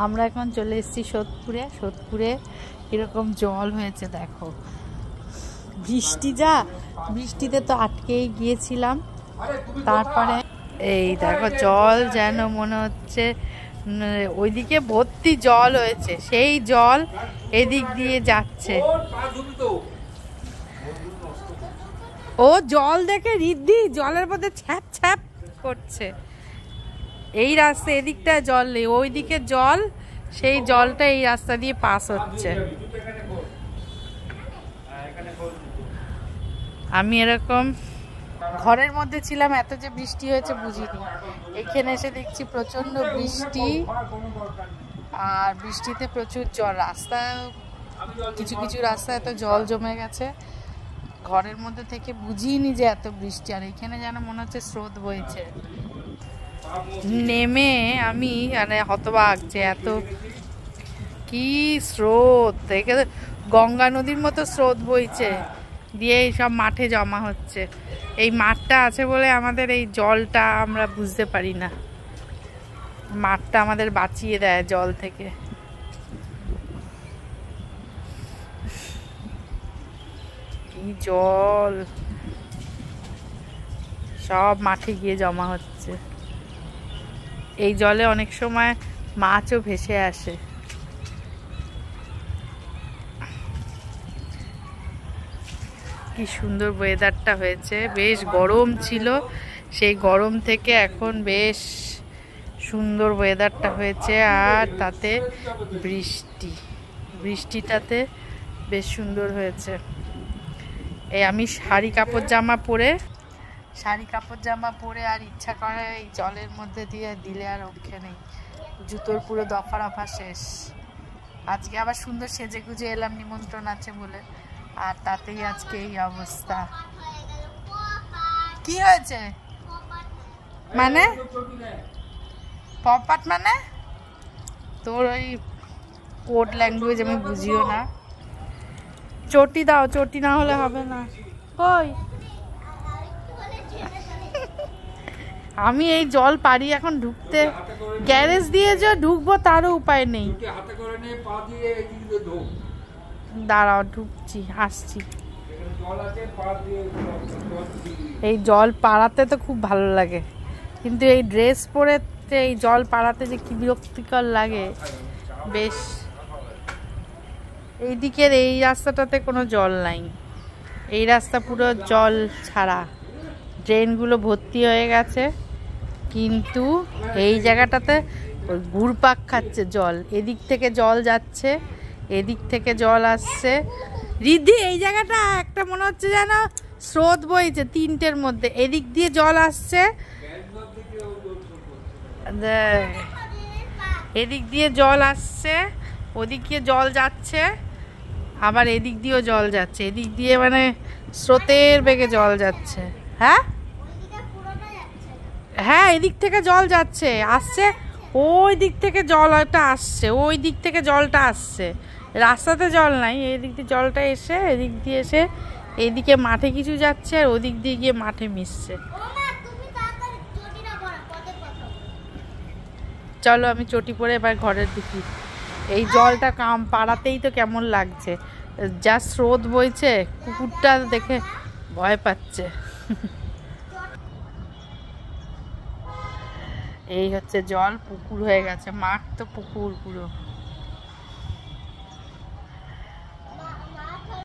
আমরা এখন চলে এসেছি সোদপুরে। সোদপুরে এরকম জল হয়েছে দেখো, বৃষ্টি যা, বৃষ্টিতে তো আটকেই গিয়েছিলাম। তারপরে এই দেখো জল যেন মনে হচ্ছে ওইদিকে ভর্তি জল হয়েছে, সেই জল এদিক দিয়ে যাচ্ছে। ও জল দেখে রিদ্ধি জলের মধ্যে ছ্যাপ ছ্যাপ করছে। এই রাস্তা এদিকটা জল নেই, ওইদিকে জল, সেই জলটা এই রাস্তা দিয়ে পাস হচ্ছে। আমি এরকম ঘরের মধ্যে ছিলাম, এত যে বৃষ্টি হয়েছে বুঝিনি। এখানে এসে দেখছি প্রচন্ড বৃষ্টি, আর বৃষ্টিতে প্রচুর জল। রাস্তায় কিছু কিছু রাস্তায় এত জল জমে গেছে, ঘরের মধ্যে থেকে বুঝিনি যে এত বৃষ্টি। আর এখানে যেন মনে হচ্ছে স্রোত বইছে। নেমে আমি মানে হতবাক যে এত কি স্রোত, দেখে গঙ্গা নদীর মতো স্রোত বইছে, দিয়ে এইসব মাঠে জমা হচ্ছে। এই মাঠটা আছে বলে আমাদের এই জলটা আমরা বুঝতে পারি না, মাঠটা আমাদের বাঁচিয়ে দেয় জল থেকে। কি জল, সব মাঠে গিয়ে জমা হচ্ছে। এই জলে অনেক সময় মাছও ভেসে আসে। কি সুন্দর ওয়েদারটা হয়েছে, বেশ গরম ছিল, সেই গরম থেকে এখন বেশ সুন্দর ওয়েদারটা হয়েছে। আর তাতে বৃষ্টি, বৃষ্টিটাতে বেশ সুন্দর হয়েছে। এই আমি শাড়ি কাপড় জামা পরে আর ইচ্ছা করে এই জলের মধ্যে দিয়ে দিলে আর রক্ষে নেই, জুতোর পুরো দফা রফা শেষ। আজকে আবার সুন্দর সেজে গুজে এলাম নিমন্ত্রণ আছে বলে, আর তাতেই আজকে এই অবস্থা। কি হয়েছে মানে পপাট মানে তোর ওই কোড ল্যাঙ্গুয়েজ আমি বুঝিও না। চটি দাও, চটি না হলে হবে না। কই আমি এই জল পারি এখন ঢুকতে, গ্যারেজ দিয়ে যে ঢুকবো তারও উপায় নেই। দাঁড়াও ঢুকছি, আসছি। এই জল পাড়াতে তো খুব ভালো লাগে, কিন্তু এই ড্রেস পরে এই জল পাড়াতে যে কি বিরক্তিকর লাগে। বেশ এই দিকের এই রাস্তাটাতে কোনো জল নাই, এই রাস্তা পুরো জল ছাড়া, ড্রেনগুলো ভর্তি হয়ে গেছে, কিন্তু এই জায়গাটাতে ঘুরপাক খাচ্ছে জল। এদিক থেকে জল যাচ্ছে, এদিক থেকে জল আসছে। রিদ্ধি এই জায়গাটা একটা মনে হচ্ছে যেন স্রোত বইছে তিনটের মধ্যে, এদিক দিয়ে জল আসছে, এদিক দিয়ে জল আসছে, ওদিক দিয়ে জল যাচ্ছে, আবার এদিক দিয়েও জল যাচ্ছে। এদিক দিয়ে মানে স্রোতের বেগে জল যাচ্ছে। হ্যাঁ হ্যাঁ এদিক থেকে জল যাচ্ছে, আসছে, ওই দিক থেকে জলটা আসছে, ওই দিক থেকে জলটা আসছে। রাস্তাতে জল নাই, এই দিক দিয়ে জলটা এসে এদিক দিয়ে এসে এইদিকে মাঠে কিছু যাচ্ছে, আর ওদিক দিয়ে গিয়ে মাঠে মিশছে। চলো আমি চটি পরে এবার ঘরের দিকে। এই জলটা পাড়াতেই তো কেমন লাগছে, যা স্রোত বইছে, কুকুরটা দেখে ভয় পাচ্ছে। এই হচ্ছে জল, পুকুর হয়ে গেছে, মাঠ তো পুকুর পুরো।